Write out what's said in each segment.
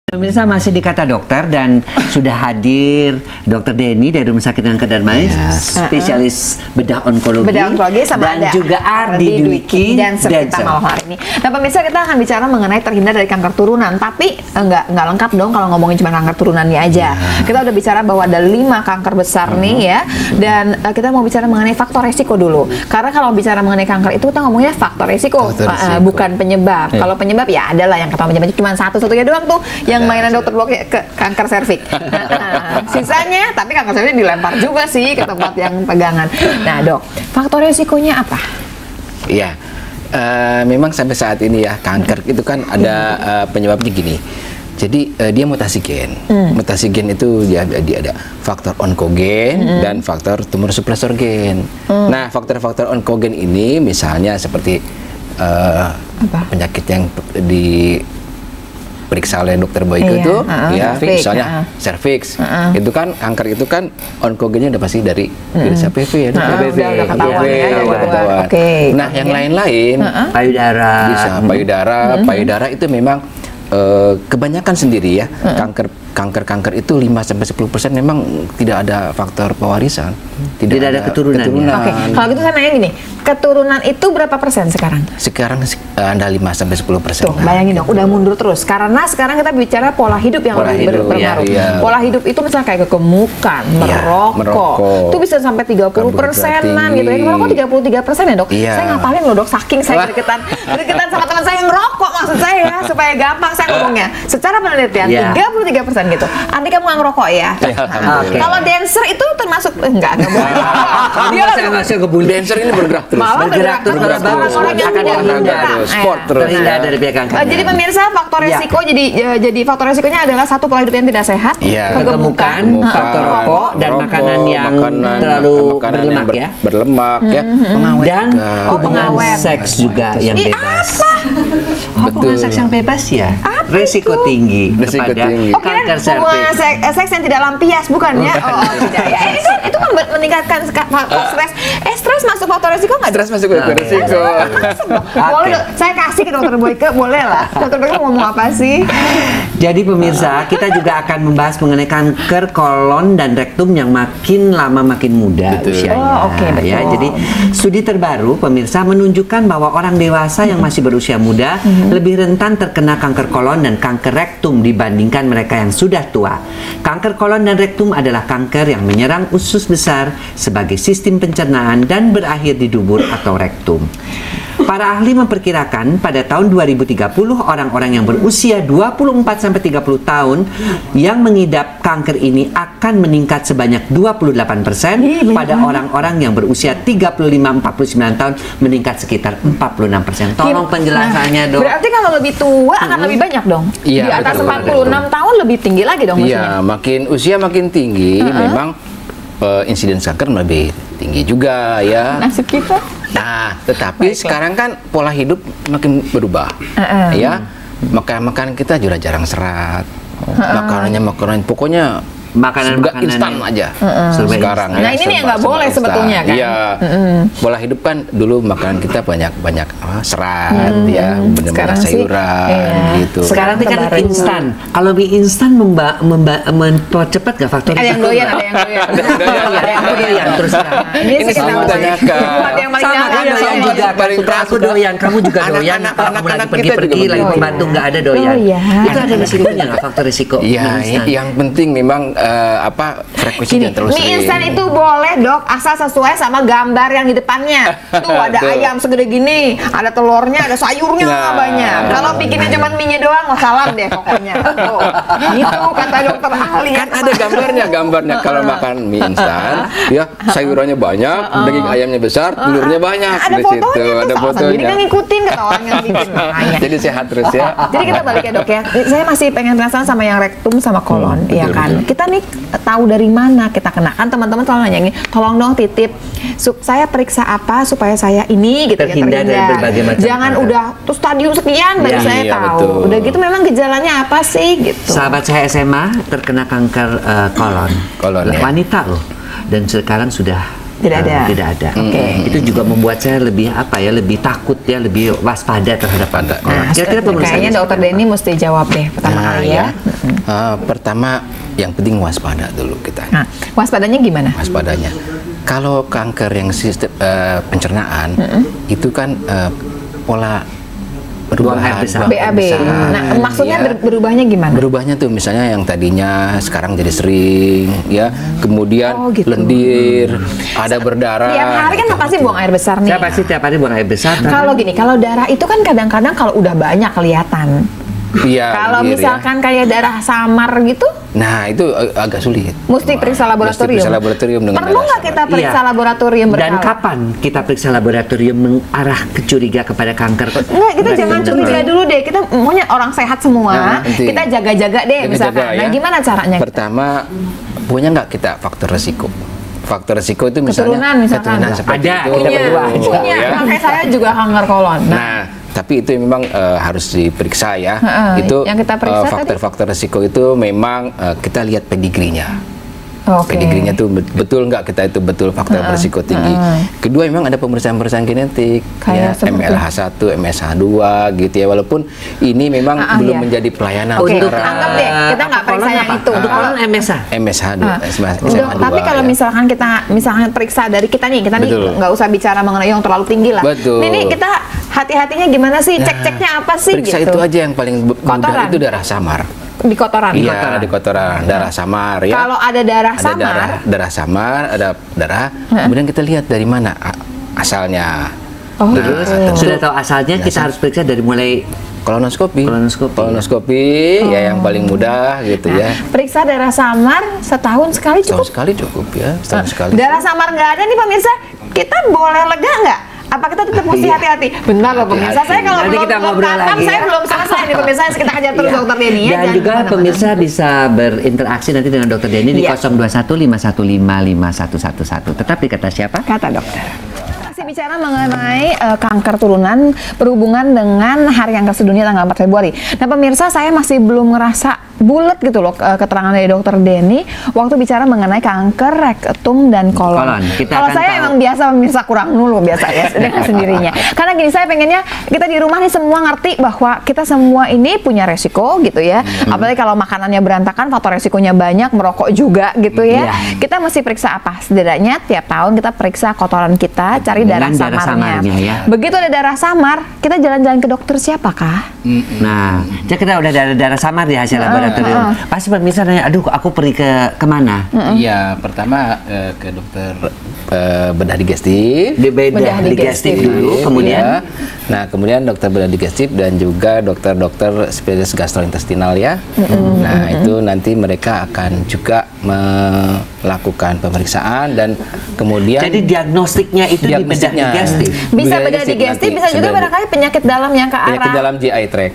Pemirsa masih di Kata Dokter dan sudah hadir Dr. Denny dari Rumah Sakit Kanker Darmais, spesialis bedah onkologi, sama dan ada juga Ardi Dwiki dan kita malam hari ini. Nah pemirsa, kita akan bicara mengenai terhindar dari kanker turunan, tapi nggak lengkap dong kalau ngomongin cuma kanker turunannya aja. Kita udah bicara bahwa ada 5 kanker besar nih ya, dan kita mau bicara mengenai faktor resiko dulu. Karena kalau bicara mengenai kanker itu kita ngomongnya faktor resiko, bukan penyebab. Kalau penyebab ya adalah yang kata penyebabnya cuma satu-satunya doang tuh, yang mainan dokter bloknya ke kanker serviks. Sisanya, tapi kanker serviks dilempar juga sih ke tempat yang pegangan. Nah dok, faktor resikonya apa? Iya, memang sampai saat ini ya kanker itu kan ada penyebabnya gini. Jadi dia mutasi gen. Mutasi gen itu dia ada faktor onkogen dan faktor tumor suppressor gen. Nah, faktor-faktor onkogen ini misalnya seperti penyakit yang diperiksa oleh dokter Boyke itu, ya, misalnya serviks, itu kan kanker itu kan onkogennya udah pasti dari virus HPV, ya, Nah, yang lain-lain, payudara, bisa payudara itu memang kebanyakan sendiri ya, kanker itu 5-10% memang tidak ada faktor pewarisan, tidak ada keturunan. Oke, kalau gitu saya nanya gini, keturunan itu berapa persen sekarang? Sekarang ada 5-10%. Tuh, bayangin dong, udah mundur terus. Karena sekarang kita bicara pola hidup yang lebih berpengaruh. Pola hidup itu misalnya kayak kegemukan, merokok, itu bisa sampai 30%-an gitu ya. Merokok 33% ya dok? Saya ngapalin loh dok, saking saya deketan sama teman saya yang ngerokok, maksud saya supaya gampang saya ngomongnya. Secara penelitian 33% gitu. Andi, kamu nggak ngerokok ya? Kalau dancer itu termasuk enggak boleh. Dia saya masuk ke bully. Dancer ini bergerak terus. Bergerak terus. Sport terus. Dari pihak kanker. Jadi pemirsa, faktor resiko jadi faktor resikonya adalah satu, pola hidup yang tidak sehat, kegemukan, faktor rokok dan makanan yang terlalu berlemak ya, dan hubungan seks juga yang bebas. Hubungan seks yang bebas ya, resiko tinggi kepada kanker serviks. Hubungan seks yang tidak lampias, bukan ya? Oh tidak ya, itu kan meningkatkan faktor stres. Stres masuk faktor resiko nggak? Stres masuk faktor resiko. Boleh, saya kasih ke dokter Boyke, boleh lah. Dokter Boyke ngomong apa sih? Jadi pemirsa, kita juga akan membahas mengenai kanker kolon dan rektum yang makin lama makin muda usianya. Betul. Ya, jadi studi terbaru pemirsa menunjukkan bahwa orang dewasa yang masih berusia muda lebih rentan terkena kanker kolon dan kanker rektum dibandingkan mereka yang sudah tua. Kanker kolon dan rektum adalah kanker yang menyerang usus besar sebagai sistem pencernaan dan berakhir di dubur atau rektum. Para ahli memperkirakan pada tahun 2030 orang-orang yang berusia 24-30 tahun yang mengidap kanker ini akan meningkat sebanyak 28%, pada orang-orang yang berusia 35-49 tahun meningkat sekitar 46%. Tolong penjelasannya dong. Berarti kalau lebih tua akan lebih banyak dong? Di atas 46 tahun lebih tinggi lagi dong maksudnya? Iya, makin usia makin tinggi memang insiden kanker lebih tinggi juga ya. Nasib kita. Nah, tetapi sekarang kan pola hidup makin berubah, ya. Makanan kita juga jarang serat. Makanan pokoknya makanan instan aja sekarang. Nah ini yang nggak boleh sebetulnya kan? Iya. Pola hidup kan dulu makanan kita banyak serat, ya, benar-benar sayuran gitu. Sekarang kan instan. Kalau mie instan mempercepat nggak faktor ada yang doyan, ada yang doyan terus ini sama tanyakan. Sama kan doyan juga. Aku doyan, kamu juga doyan. Anak-anak pergi-pergi lagi membantu nggak ada doyan. Itu ada risikonya nggak, faktor risiko? Iya, yang penting memang frekuensinya terus. Mie instan itu boleh dok, asal sesuai sama gambar yang di depannya. Tuh ada ayam segede gini, ada telurnya, ada sayurnya banyak. Kalau bikinnya cuma mie-nya doang, salam deh pokoknya. Tuh, gitu kata dokter ahli. Kan ada gambarnya kalau makan mie instan, ya sayurannya banyak, daging ayamnya besar, telurnya banyak. Ada fotonya, ada fotonya. Jadi kan ngikutin kata orang yang bikin. Jadi sehat terus ya. Jadi kita balik ya dok ya. Saya masih pengen penasaran sama yang rektum sama kolon, ya kan. Kita nih tahu dari mana kita kena, kan teman-teman selalu nanya, tolong dong titip saya periksa apa supaya saya ini gitu terhindar dari berbagai macam. Jangan udah tuh stadium sekian baru saya tahu. Betul. Udah gitu memang gejalanya apa sih gitu. Sahabat saya SMA terkena kanker kolon. Ya. Wanita loh, dan sekarang sudah Tidak ada. Tidak ada. Oke. Itu juga membuat saya lebih lebih takut ya, lebih waspada terhadap kanker kolon. Nah, Kira-kira kayaknya dokter Denny mesti jawab deh pertama kali ya. Pertama yang penting waspada dulu kita. Nah, waspadanya gimana? Waspadanya. Kalau kanker yang sistem pencernaan itu kan pola perubahan BAB. Nah, maksudnya ya. berubahnya gimana? Berubahnya tuh misalnya yang tadinya sekarang jadi sering ya, kemudian gitu. lendir, ada berdarah. Tiap hari kan pasti buang air besar nih. Saya pasti tiap hari buang air besar. Kalau gini, kalau darah itu kan kadang-kadang kalau udah banyak kelihatan. Iya. Kalau lendir, misalkan kayak darah samar gitu, nah itu agak sulit. mesti periksa laboratorium. Mesti periksa laboratorium dengan Perlu darah nggak kita samar. periksa Iya. laboratorium berkala? Dan kapan kita periksa laboratorium mengarah ke curiga kepada kanker? Enggak, kita jangan curiga dulu deh. Kita maunya orang sehat semua. Nanti. Kita jaga-jaga deh Jaga-jaga, misalkan. Nah, ya. gimana caranya? Pertama, punya nggak kita faktor resiko? Faktor resiko itu misalnya Keturunan misalkan. keturunan seperti Ada, itu. kita berdua ada. Punya. Ya. Kakek saya juga kanker kolon. Nah, tapi itu memang harus diperiksa ya. Itu yang kita periksa tadi? faktor-faktor resiko itu memang kita lihat pedigrinya. Oke. Pedigrinya tuh betul nggak kita itu betul faktor berisiko tinggi. Kedua memang ada pemeriksaan genetik Kayak ya, seperti? MLH1, MSH2 gitu ya, walaupun ini memang belum iya. menjadi pelayanan Oke, sekarang. anggap deh kita nggak periksa yang itu. Untuk kolon MSA. MSH2, Dok, tapi kalau misalkan kita periksa dari kita nih Betul. nggak usah bicara mengenai yang terlalu tinggi lah. Betul. Ini kita hati-hatinya gimana sih? Cek-ceknya apa sih periksa gitu? itu aja yang paling mudah Kotoran. itu darah samar. Di kotoran. Iya, di kotoran, darah samar ya. Kalau ada darah ada samar, darah samar, ada darah. Kemudian kita lihat dari mana asalnya. Oh, Nah, gitu. tentu Sudah tahu asalnya, kita harus periksa dari mulai kolonoskopi. Kolonoskopi. Ya yang paling mudah gitu ya. periksa darah samar setahun sekali cukup. Setahun sekali cukup ya, setahun sekali. Darah samar nggak ada nih pemirsa, kita boleh lega nggak? Apa kita tetap mesti hati-hati? Bentar loh pemirsa, saya kalau Nanti belum kita ngobrol tatap, lagi, saya ya. belum selesai nih pemirsa, kita kejar terus dokter Denny ya. Dan Jangan juga kemana-mana. pemirsa bisa berinteraksi nanti dengan dokter Denny di Iya. 0215155111. Tetap di Kata Siapa? Kata dokter. Masih bicara mengenai kanker turunan berhubungan dengan Hari Kanker Sedunia tanggal 4 Februari. Nah pemirsa, saya masih belum ngerasa bulat gitu loh keterangan dari dokter Denny waktu bicara mengenai kanker rektum dan kolon. Kita Kalau akan saya tahu. emang biasa pemirsa kurang dulu biasa ya dengan sendirinya. Karena gini, saya pengennya kita di rumah nih semua ngerti bahwa kita semua ini punya resiko gitu ya. Apalagi kalau makanannya berantakan, faktor resikonya banyak, merokok juga gitu ya. Kita mesti periksa apa? Setidaknya tiap tahun kita periksa kotoran kita, cari darah Dengan darah samarnya. samarnya, ya. Begitu ada darah samar, kita jalan-jalan ke dokter siapakah? Nah, jadi kita udah ada darah samar di hasil laboratorium. Pasti pemirsa nanya, aduh aku pergi kemana? Iya, pertama ke dokter bedah digestif. Di bedah Bedah digestif digestif. dulu, kemudian Ya. Nah, kemudian dokter bedah digestif dan juga dokter-dokter spesialis gastrointestinal ya. Nah, itu nanti mereka akan juga melakukan pemeriksaan dan kemudian jadi diagnostiknya itu di bedah Diagnostiknya. digestif. Bisa bedah digestif, bisa juga barangkali penyakit dalam yang ke penyakit arah dalam GI tract.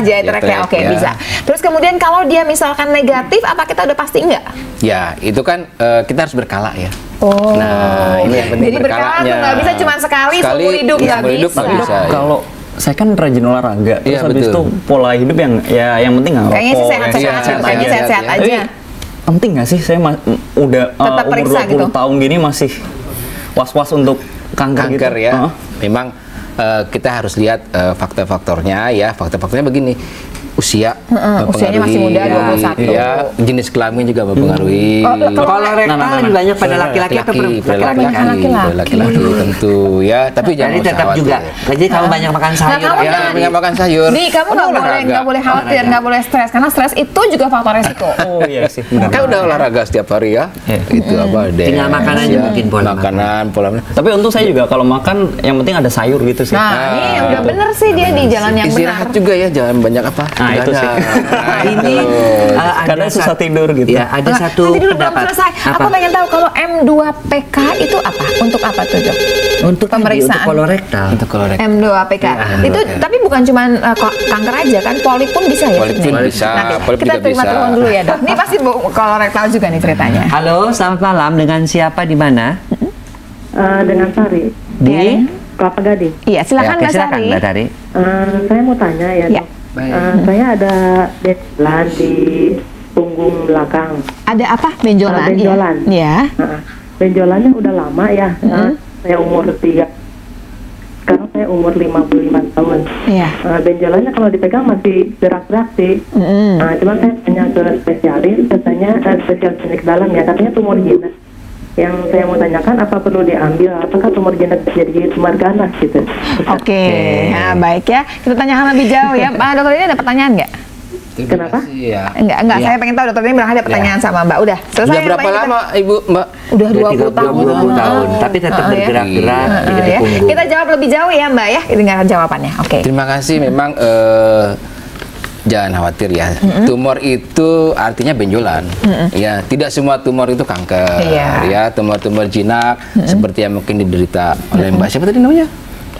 GI tract ya, oke ya. bisa. Terus kemudian kalau dia misalkan negatif, apa kita udah pasti enggak? Ya, itu kan kita harus berkala ya. Oh, Nah, ini yang penting jadi berkala tuh berkalanya. nggak bisa cuma sekali seumur hidup, iya, nggak seumur hidup bisa. nggak bisa. ya. Kalau saya kan rajin olahraga, terus Iya, habis betul. itu pola hidup yang penting nggak Kayaknya sih rokok, sehat-sehat, Iya, kayaknya sehat-sehat sehat-sehat ya. aja. penting nggak sih saya udah Tetap umur periksa 20 gitu? tahun gini masih was-was untuk kanker Kanker gitu? ya. Heeh. Memang kita harus lihat faktor-faktornya ya. Faktor-faktornya begini. Usia usianya masih muda, 21. Ya, jenis kelamin juga mempengaruhi. Kolorektal lebih banyak pada laki-laki atau pada Laki-laki. laki-laki tentu ya. Tapi jangan Jadi tetap khawatir. juga. Jadi kamu banyak makan sayur. Nah, kamu Ya, jangan banyak makan sayur. Di, kamu nggak Olahraga. boleh khawatir, nggak boleh stres, karena stres itu juga faktor resiko. Oh iya sih. benar. Kan udah olahraga setiap hari ya. Iya. Itu apa deh. Tinggal makanannya mungkin pola makanan, pola Tapi untuk saya juga kalau makan yang penting ada sayur gitu sih. Nah, ini udah bener sih dia di jalan yang benar. istirahat juga ya, jangan banyak apa. Nah, itu sih. Nah, Ini itu. ada Kadang susah tidur gitu. Ya, ada Nah, satu nanti dulu belum pendapat. selesai. Aku pengen tahu kalau M2PK itu apa? Untuk apa tuh, Dok? Untuk pemeriksaan. untuk kolorektal. Untuk kolorektal. M2PK. Itu M2PK. tapi bukan cuma kanker aja kan, polip pun bisa ya? Polip pun sebenarnya? bisa, Nanti polip kita juga terima bisa. telepon dulu ya, Dok. Ini pasti kolorektal juga nih ceritanya. Halo, selamat malam. Dengan siapa di mana? Dengan Sari, Di Kelapa Gading. Iya, silakan Ya, oke, Mbak silakan, Sari. Mbak Tari. Saya mau tanya ya, Ya. Dok. Saya ada benjolan di punggung belakang. Ada apa? Benjolan? Benjolan. Iya. Heeh. benjolannya udah lama ya. Saya umur 3. Sekarang saya umur 55 tahun. Iya. Benjolannya kalau dipegang masih gerak-gerak sih. Cuman saya tanya ke spesialis, katanya spesialis klinik dalam ya, katanya tumor jinak. Yang saya mau tanyakan, apa perlu diambil? Apakah tumor jinak jadi tumor ganas gitu? Oke. Nah, baik ya. Kita tanyakan lebih jauh ya. Pak Dokter, ini ada pertanyaan nggak? Kenapa? Ya. Enggak. Saya pengen tahu dokter ini bilang ada pertanyaan sama Mbak. Udah selesai. Sudah ya, berapa Mbak? lama Ibu, Mbak? Udah 20 tahun. 20 tahun, tapi tetap bergerak-gerak di Ya. punggung. Kita jawab lebih jauh ya Mbak ya. Dengarkan jawabannya. Oke. Terima kasih. Memang jangan khawatir ya. Tumor itu artinya benjolan. Ya, tidak semua tumor itu kanker. Iya. Ya, tumor-tumor jinak seperti yang mungkin diderita oleh Mbak siapa tadi namanya?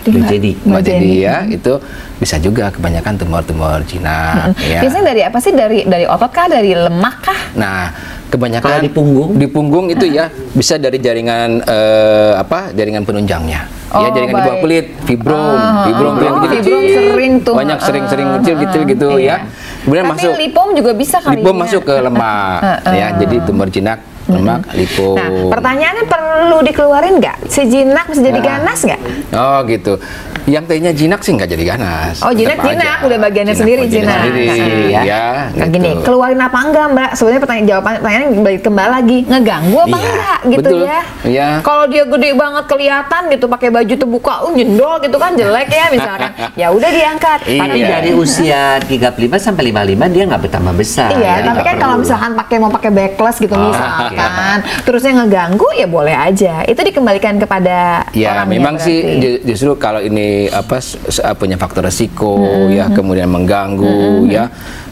Mbak Jadi ya, itu bisa juga kebanyakan tumor-tumor jinak. Ya. Biasanya dari apa sih? Dari otot kah? Dari lemak kah? Nah, kebanyakan Kalau di punggung? Di punggung itu ya bisa dari jaringan jaringan penunjangnya. Ya, Oh, jaringan di bawah baik. kulit, fibrom itu yang kecil-kecil. Fibrom sering tuh. Banyak sering-sering kecil-kecil gitu Iya. ya. Kemudian Tapi masuk lipom juga bisa kali lipom ya. masuk ke lemak ya. Jadi tumor jinak, lemak, lipom. Nah, pertanyaannya perlu dikeluarin nggak? Si jinak bisa jadi ganas nggak? Oh gitu. Yang tadinya jinak sih nggak jadi ganas. Oh, jinak Tetap aja. udah bagiannya sendiri bagiannya jinak. sendiri, Nah, ya. Nah, gini, gitu. keluarin apa enggak Mbak? Sebenarnya pertanyaannya balik kembali lagi, ngeganggu apa Iya, enggak gitu betul. ya? Iya. Kalau dia gede banget kelihatan gitu, pakai baju terbuka, jendol gitu kan jelek ya misalkan. Ya udah diangkat. Iya. Tapi dari usia 35 sampai 55 dia nggak bertambah besar. Iya, ya, tapi nggak kan kalau perlu. misalkan mau pakai backless gitu misalkan, terusnya ngeganggu ya boleh aja. Itu dikembalikan kepada Ya, orangnya memang sih berarti. justru kalau ini punya faktor resiko ya, kemudian mengganggu ya,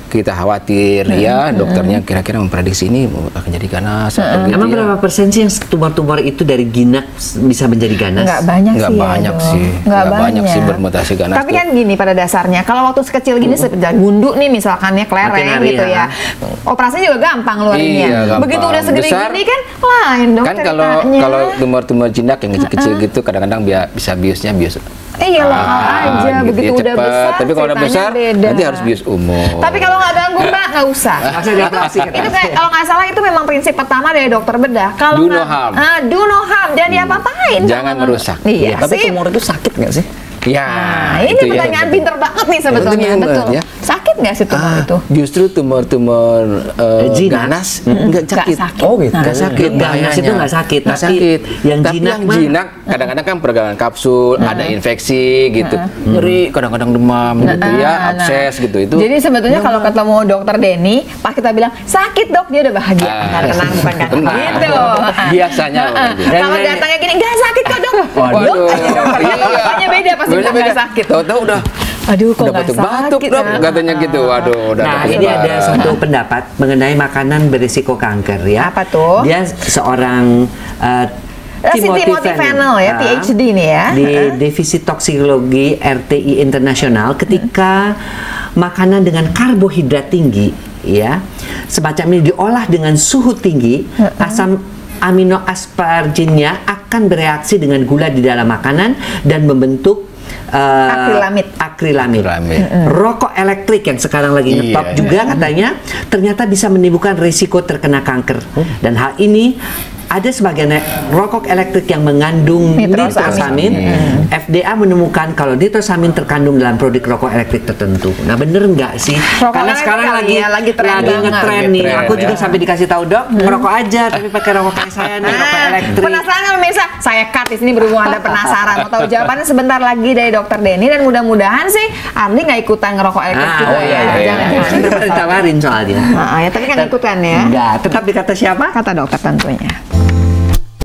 kita khawatir ya, dokternya kira-kira memprediksi ini akan jadi ganas atau gitu Emang ya. berapa persen sih yang tumor-tumor itu dari ginak bisa menjadi ganas? Nggak banyak Nggak sih. banyak ya, sih. dong. Nggak banyak sih bermutasi ganas Tapi tuh. kan gini pada dasarnya, kalau waktu sekecil gini seperti gundu nih misalkan ya, kelereng Makin hari gitu ya. Operasinya juga gampang ngeluarinnya. Iya, gampang. Begitu udah segede Besar, gini kan lain dong Kan kalau ceritanya. tumor-tumor jinak yang kecil-kecil gitu kadang-kadang bisa biusnya bius Iya lokal aja, gitu begitu ya, udah cepet. besar. Tapi kalau udah ceritanya besar beda. nanti harus bius umum. Tapi kalau nggak ganggu Mbak, nggak usah. Masa dia operasi kan? Itu kayak kalau nggak salah itu memang prinsip pertama dari dokter bedah. Kalau Do no nggak- harm. do no harm, jangan diapa-apain. Jangan merusak. Iya, Tapi sip. tumor itu sakit nggak sih? Ya, Nah, ini itu ya. pertanyaan pinter banget nih sebetulnya. Itu bener, Betul. ya. Sakit nggak sih tumor itu? Justru tumor-tumor Jinak. ganas nggak sakit. sakit. Oh, gitu. Nggak sakit. Ganas bahayanya. itu nggak sakit, Nggak tapi sakit. yang Tapi jinak yang mah- jinak kadang-kadang kan pergaulan kapsul, ada infeksi gitu, nyeri, kadang-kadang demam gitu ya, abses gitu itu. Jadi sebetulnya kalau ketemu dokter Denny, pas kita bilang sakit dok, dia udah bahagia. Nah, tenang bukan kan? Tenang. Gitu. Biasanya. Kalau datangnya gini, nggak sakit kok dok. Waduh. Dok aja dokternya kok mukanya beda pasti bilang nggak sakit. Tahu-tahu udah Aduh kok udah nggak batuk-batuk sakit dok, ya? katanya gitu. Waduh, udah Nah, ada ini ada penyebaran. satu pendapat mengenai makanan berisiko kanker ya. Apa tuh? Dia seorang Si Timothy Fennel ya, PhD nih ya. Di Divisi Toksikologi RTI Internasional, ketika makanan dengan karbohidrat tinggi ya, semacam ini diolah dengan suhu tinggi, asam amino asparginnya akan bereaksi dengan gula di dalam makanan dan membentuk Akrilamid. akrilamid. Akrilamid. Rokok elektrik yang sekarang lagi Iya. ngetop juga katanya ternyata bisa menimbulkan risiko terkena kanker. Dan hal ini ada sebagian rokok elektrik yang mengandung Nitrosamin. nitrosamin. FDA menemukan kalau nitrosamin terkandung dalam produk rokok elektrik tertentu. Nah, bener nggak sih? Rokok Karena elektrik sekarang kali lagi ya, lagi tren banget. ngetren Lagi nih. tren, Aku juga ya. sampai dikasih tahu, Dok, ngerokok aja tapi pakai rokok kayak saya nih, rokok elektrik. Penasaran nggak pemirsa? Saya cut di sini berhubung Anda penasaran. Mau tahu jawabannya sebentar lagi dari dokter Denny, dan mudah-mudahan sih Andi nggak ikutan ngerokok elektrik juga oh ya. iya, Jangan-jangan. Kita pernah ditawarin soalnya. Ya, tapi kan ikutan ya. Enggak, tetap dikata siapa? Kata dokter tentunya.